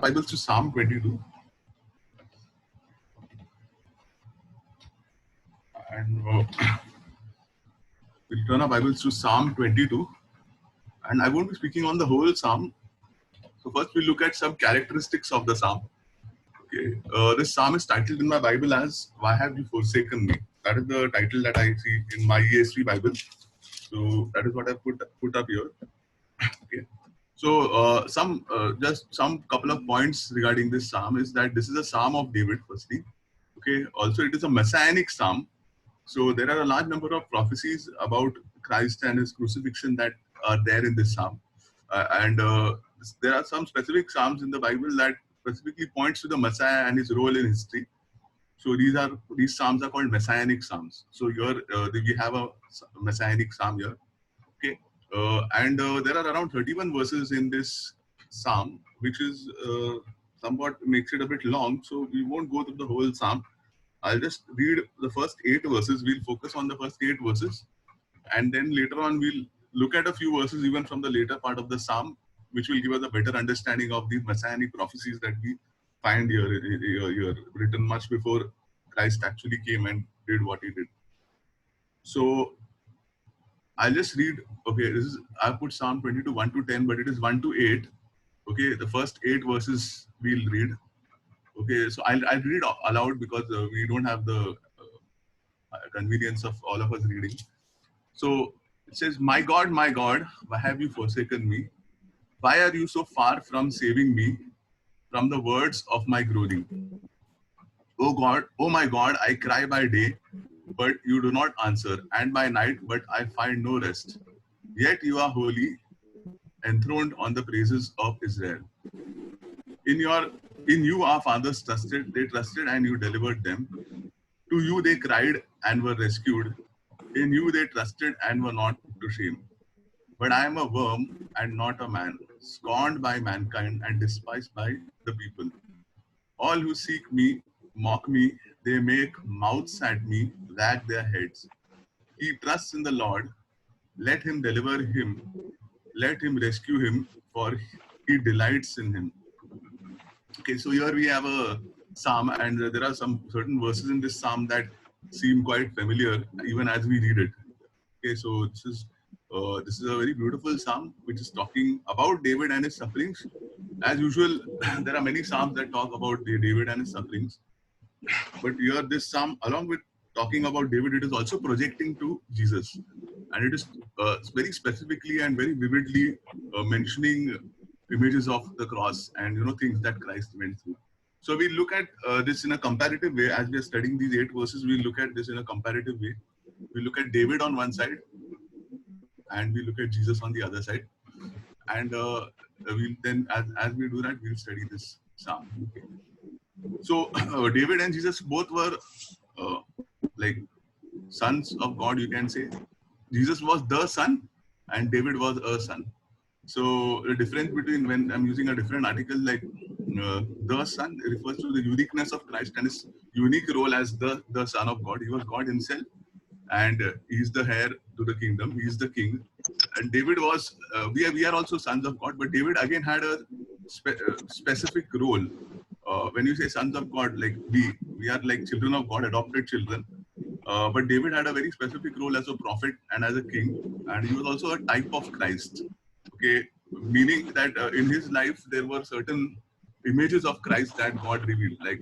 Bibles to Psalm 22. And we'll turn our Bibles to Psalm 22. And I won't be speaking on the whole Psalm. So first we'll look at some characteristics of the Psalm. Okay. This Psalm is titled in my Bible as Why Have You Forsaken Me? That is the title that I see in my ESV Bible. So that is what I put up here. Okay. So just some couple of points regarding this Psalm is that this is a Psalm of David, firstly. Okay. Also, it is a messianic Psalm. So there are a large number of prophecies about Christ and his crucifixion that are there in this psalm. And there are some specific psalms in the Bible that specifically points to the Messiah and his role in history. So these psalms are called messianic psalms. So here we have a messianic psalm here. Okay, and there are around 31 verses in this psalm, which is somewhat makes it a bit long. So we won't go through the whole psalm. I'll just read the first 8 verses. We'll focus on the first 8 verses. And then later on, we'll look at a few verses even from the later part of the Psalm, which will give us a better understanding of these messianic prophecies that we find here written much before Christ actually came and did what he did. So I'll just read, okay, I put Psalm 22, 1 to 10, but it is 1 to 8. Okay, the first 8 verses we'll read. Okay, so I'll read aloud because we don't have the convenience of all of us reading. So it says, my God, why have you forsaken me? Why are you so far from saving me from the words of my groaning? Oh my God, I cry by day, but you do not answer, and by night, but I find no rest. Yet you are holy, enthroned on the praises of Israel. In you our fathers trusted, they trusted and you delivered them. To you they cried and were rescued. In you they trusted and were not put to shame. But I am a worm and not a man, scorned by mankind and despised by the people. All who seek me mock me, they make mouths at me, wag their heads. He trusts in the Lord, let him deliver him, let him rescue him, for he delights in him. Okay, so here we have a psalm, and there are some certain verses in this psalm that seem quite familiar even as we read it. Okay, so this is a very beautiful psalm which is talking about David and his sufferings. As usual, there are many psalms that talk about David and his sufferings, but here this psalm, along with talking about David, it is also projecting to Jesus, and it is very specifically and very vividly mentioning images of the cross and things that Christ went through. So we look at this in a comparative way. As we are studying these 8 verses, we look at this in a comparative way. We look at David on one side, and we look at Jesus on the other side. And we'll then, as we do that, we'll study this psalm. Okay. So David and Jesus both were like sons of God, you can say. Jesus was the son, and David was a son. So the difference between, when I'm using a different article like the son, refers to the uniqueness of Christ and his unique role as the son of God. He was God himself, and he's the heir to the kingdom. He's the king. And David was, we are also sons of God, but David again had a specific role. When you say sons of God, like we are like children of God, adopted children. But David had a very specific role as a prophet and as a king, and he was also a type of Christ. Okay, meaning that in his life there were certain images of Christ that God revealed. Like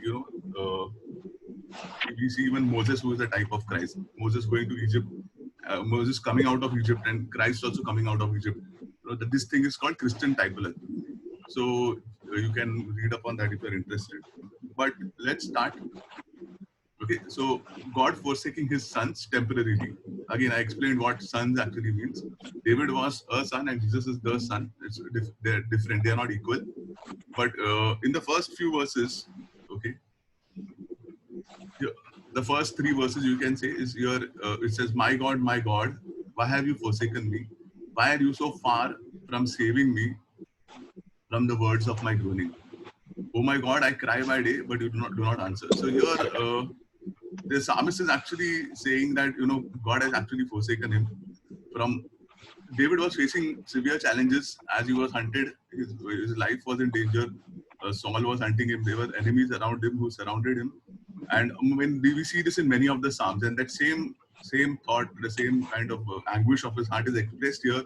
we see even Moses, who is a type of Christ. Moses going to Egypt, Moses coming out of Egypt, and Christ also coming out of Egypt. This thing is called Christian typology. So you can read up on that if you're interested. But let's start. Okay, so God forsaking his sons temporarily. Again, I explained what sons actually means. David was a son and Jesus is the son. They're different, they're not equal. But in the first few verses, okay, the first 3 verses you can say is here, it says, my God, why have you forsaken me? Why are you so far from saving me from the words of my groaning? Oh my God, I cry by day, but you do not answer. So here, the psalmist is actually saying that God has actually forsaken him. David was facing severe challenges as he was hunted. His life was in danger. Saul was hunting him. There were enemies around him who surrounded him. And when we see this in many of the Psalms, and that same thought, the same kind of anguish of his heart is expressed here,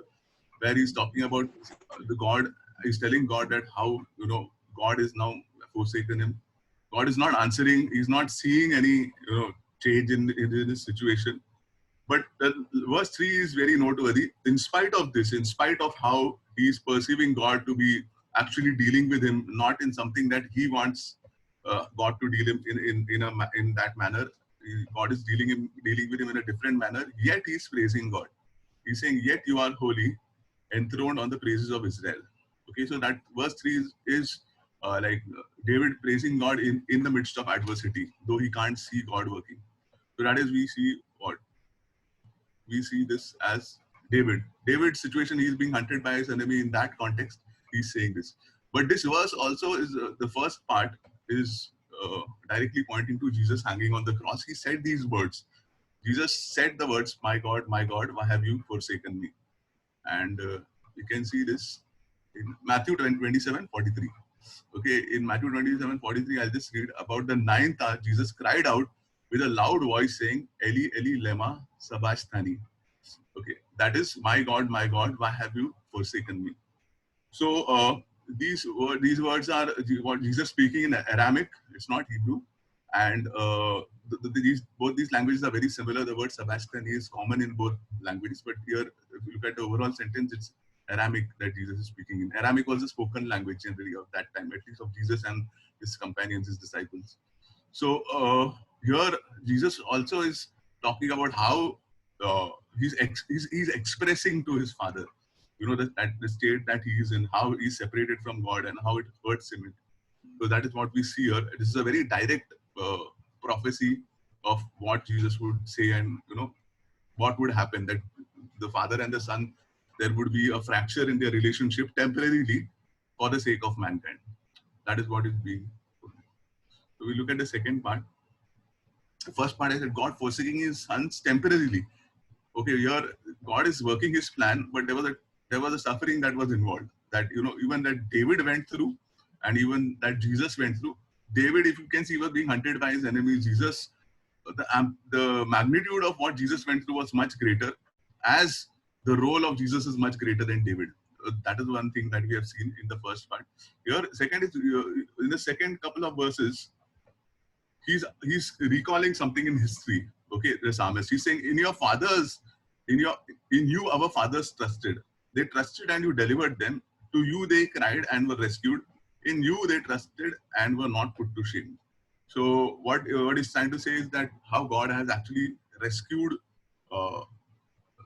where he's talking about the God. He's telling God that how God is now forsaken him. God is not answering. He's not seeing any change in his situation. But verse 3 is very noteworthy. In spite of this, in spite of how he's perceiving God to be actually dealing with him, not in something that he wants God to deal him in that manner. God is dealing with him in a different manner. Yet he's praising God. He's saying, "Yet you are holy, enthroned on the praises of Israel." Okay, so that verse 3 is David praising God in the midst of adversity, though he can't see God working. So that is we see this as David. David's situation, he's being hunted by his enemy. In that context, he's saying this. But this verse also is the first part is directly pointing to Jesus hanging on the cross. He said these words. Jesus said the words, my God, why have you forsaken me?" And you can see this in Matthew 27:43. Okay, in Matthew 27:43, I'll just read about the ninth hour. Jesus cried out with a loud voice saying, "Eli, Eli, lema sabachthani." Okay, that is, my God, why have you forsaken me?" So these words are what Jesus speaking in Aramaic. It's not Hebrew, and both these languages are very similar. The word sabachthani is common in both languages, but here, if you look at the overall sentence, it's Aramaic that Jesus is speaking in. Aramaic was the spoken language generally of that time, at least of Jesus and his companions, his disciples. So here, Jesus also is talking about how he's expressing to his Father, that the state that he is in, how he's separated from God, and how it hurts him. So that is what we see here. This is a very direct prophecy of what Jesus would say, and what would happen, that the Father and the Son, there would be a fracture in their relationship temporarily for the sake of mankind. That is what is being. So we look at the second part. The first part is that God forsaking his sons temporarily. Okay, here God is working his plan, but there was a suffering that was involved. That even that David went through, and even that Jesus went through. David, if you can see, was being hunted by his enemies. Jesus, the magnitude of what Jesus went through was much greater, as the role of Jesus is much greater than David. That is one thing that we have seen in the first part. Here, second is in the second couple of verses, he's recalling something in history. Okay, the psalmist, he's saying, in you our fathers trusted. They trusted and you delivered them. To you they cried and were rescued. In you they trusted and were not put to shame. So what he's trying to say is that how God has actually rescued uh,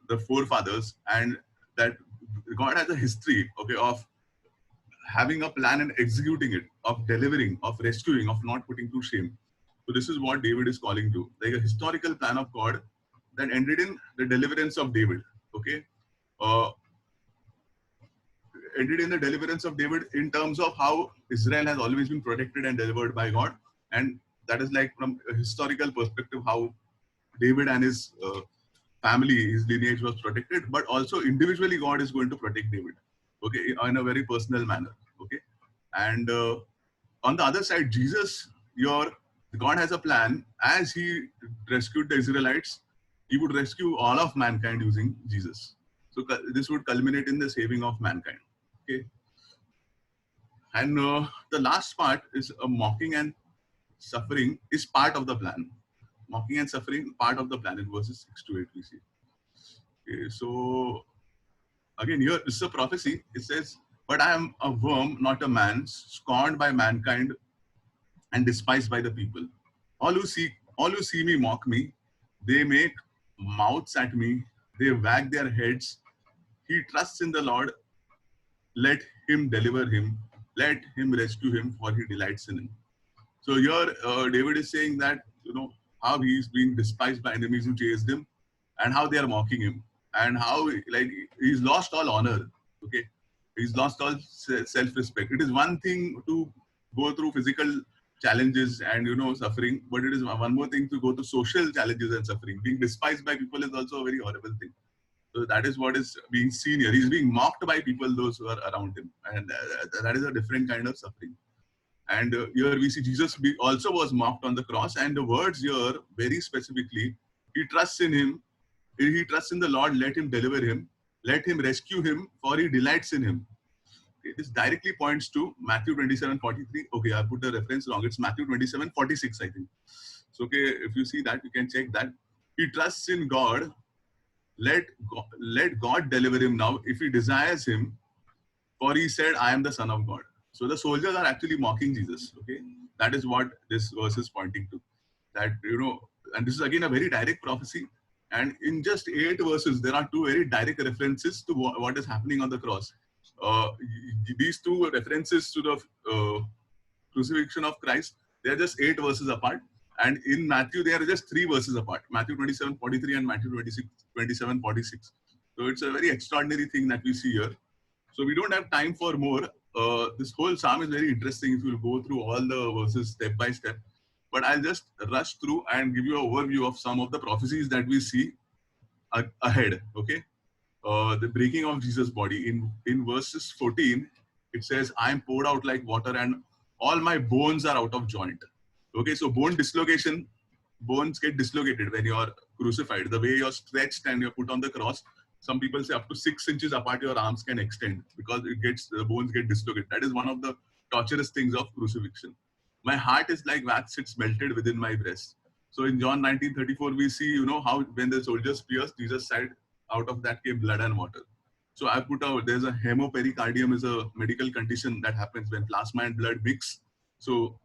the forefathers, and that God has a history, okay, of having a plan and executing it, of delivering, of rescuing, of not putting to shame. So this is what David is calling to, like a historical plan of God that ended in the deliverance of David. Okay, uh, ended in the deliverance of David in terms of how Israel has always been protected and delivered by God, and that is like from a historical perspective how David and his family, his lineage was protected, but also individually God is going to protect David. Okay, in a very personal manner. Okay, and on the other side, Jesus, God has a plan. As he rescued the Israelites, he would rescue all of mankind using Jesus. So this would culminate in the saving of mankind. Okay, and the last part is mocking and suffering is part of the plan. Mocking and suffering, part of the plan. In verses 6 to 8, we see. Okay, so again, here this is a prophecy. It says, "But I am a worm, not a man, scorned by mankind and despised by the people. All who see me mock me. They make mouths at me. They wag their heads. He trusts in the Lord. Let him deliver him. Let him rescue him, for he delights in him." So here, David is saying that, how he's being despised by enemies who chased him, and how they are mocking him, and how he's lost all honor. Okay, he's lost all self-respect. It is one thing to go through physical challenges and suffering, but it is one more thing to go through social challenges and suffering. Being despised by people is also a very horrible thing. So that is what is being seen here. He's being mocked by people, those who are around him, and that is a different kind of suffering. And here we see Jesus also was mocked on the cross. And the words here, very specifically, he trusts in him. He trusts in the Lord, let him deliver him. Let him rescue him, for he delights in him. Okay, this directly points to Matthew 27:43. Okay, I put the reference wrong. It's Matthew 27:46, I think. So, okay, if you see that, you can check that. He trusts in God. Let God deliver him now if he desires him. For he said, I am the Son of God. So the soldiers are actually mocking Jesus. Okay, that is what this verse is pointing to. That, and this is again a very direct prophecy. And in just 8 verses, there are 2 very direct references to what is happening on the cross. Uh, these 2 references to the crucifixion of Christ, they are just 8 verses apart. And in Matthew, they are just 3 verses apart. Matthew 27:43 and Matthew 27:46. So it's a very extraordinary thing that we see here. So we don't have time for more. This whole psalm is very interesting if you go through all the verses step by step. But I'll just rush through and give you an overview of some of the prophecies that we see ahead. Okay, the breaking of Jesus' body in verses 14, it says, "I am poured out like water, and all my bones are out of joint." Okay, so bone dislocation, bones get dislocated when you are crucified. The way you're stretched and you're put on the cross, some people say up to 6 inches apart your arms can extend because the bones get dislocated. That is one of the torturous things of crucifixion. My heart is like wax, it's melted within my breast. So in John 19:34, we see, how when the soldiers pierced, Jesus said, out of that came blood and water. So I put out, there's a hemopericardium is a medical condition that happens when plasma and blood mix. So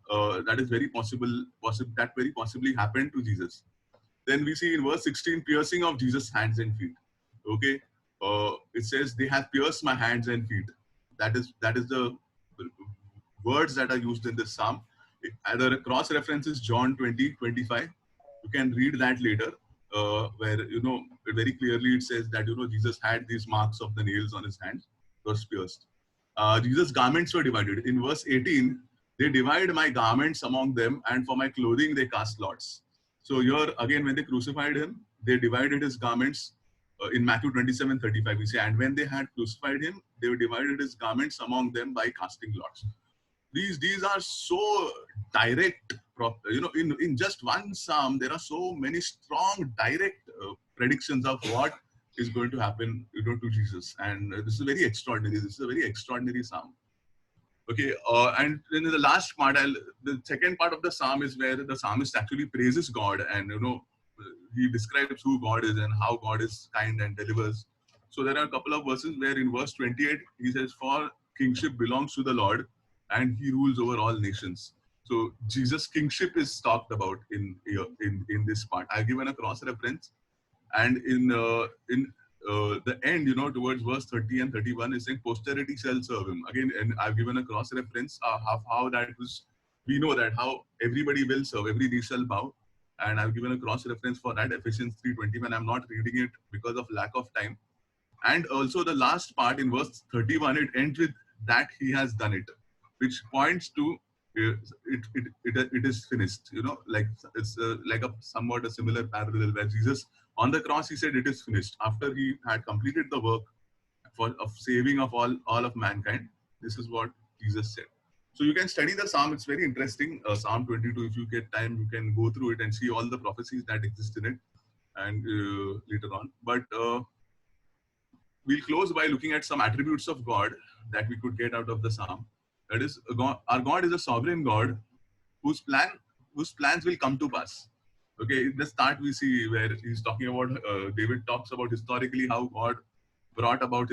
that is very that very possibly happened to Jesus. Then we see in verse 16, piercing of Jesus' hands and feet. Okay, it says, they have pierced my hands and feet. That is the words that are used in this psalm. Either cross references John 20:25. You can read that later, where very clearly it says that Jesus had these marks of the nails on his hands, was pierced. Jesus' garments were divided. In verse 18, they divide my garments among them, and for my clothing they cast lots. So here again, when they crucified him, they divided his garments. In Matthew 27:35, we say, and when they had crucified him, they divided his garments among them by casting lots. These are so direct, in just one psalm, there are so many strong, direct predictions of what is going to happen, to Jesus. And this is very extraordinary. This is a very extraordinary psalm. Okay, and then in the last part, the second part of the psalm is where the psalmist actually praises God, and he describes who God is and how God is kind and delivers. So there are a couple of verses where in verse 28 he says, "For kingship belongs to the Lord, and He rules over all nations." So Jesus' kingship is talked about in this part. I've given a cross reference, and in the end, towards verse 30 and 31, is saying, "Posterity shall serve him." Again, and I've given a cross reference of how that was. We know that how everybody will serve, every knee shall bow, and I've given a cross reference for that, Ephesians 3:20. I'm not reading it because of lack of time. And also the last part in verse 31, it ends with that He has done it, which points to it is finished. Like it's like a somewhat a similar parallel where Jesus on the cross, he said it is finished. After he had completed the work of saving of all of mankind, this is what Jesus said. So you can study the psalm. It's very interesting. Psalm 22. If you get time, you can go through it and see all the prophecies that exist in it, and later on. But we'll close by looking at some attributes of God that we could get out of the psalm. That is, our God is a sovereign God whose plans will come to pass. Okay, in the start we see where he's talking about, David talks about historically how God brought about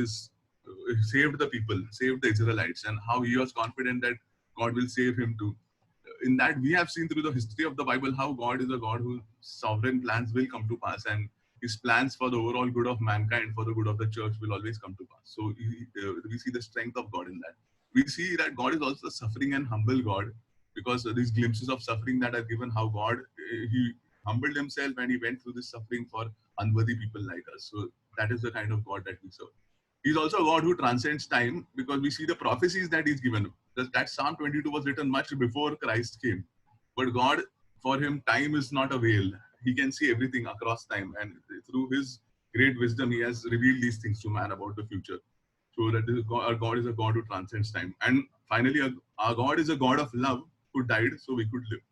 saved the people, saved the Israelites, and how he was confident that God will save him too. In that, we have seen through the history of the Bible how God is a God whose sovereign plans will come to pass, and his plans for the overall good of mankind, for the good of the church, will always come to pass. So we see the strength of God in that. We see that God is also a suffering and humble God, because these glimpses of suffering that are given, how God, he humbled himself and he went through this suffering for unworthy people like us. So that is the kind of God that we serve. He's also a God who transcends time, because we see the prophecies that he's given. That Psalm 22 was written much before Christ came. But God, for him, time is not a veil. He can see everything across time. And through his great wisdom, he has revealed these things to man about the future. So that our God is a God who transcends time. And finally, our God is a God of love who died so we could live.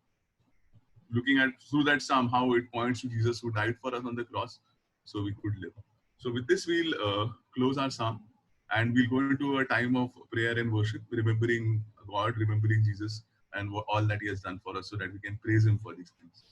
Looking at through that psalm, how it points to Jesus who died for us on the cross so we could live. So with this, we'll close our psalm and we'll go into a time of prayer and worship, remembering God, remembering Jesus and all that he has done for us so that we can praise him for these things.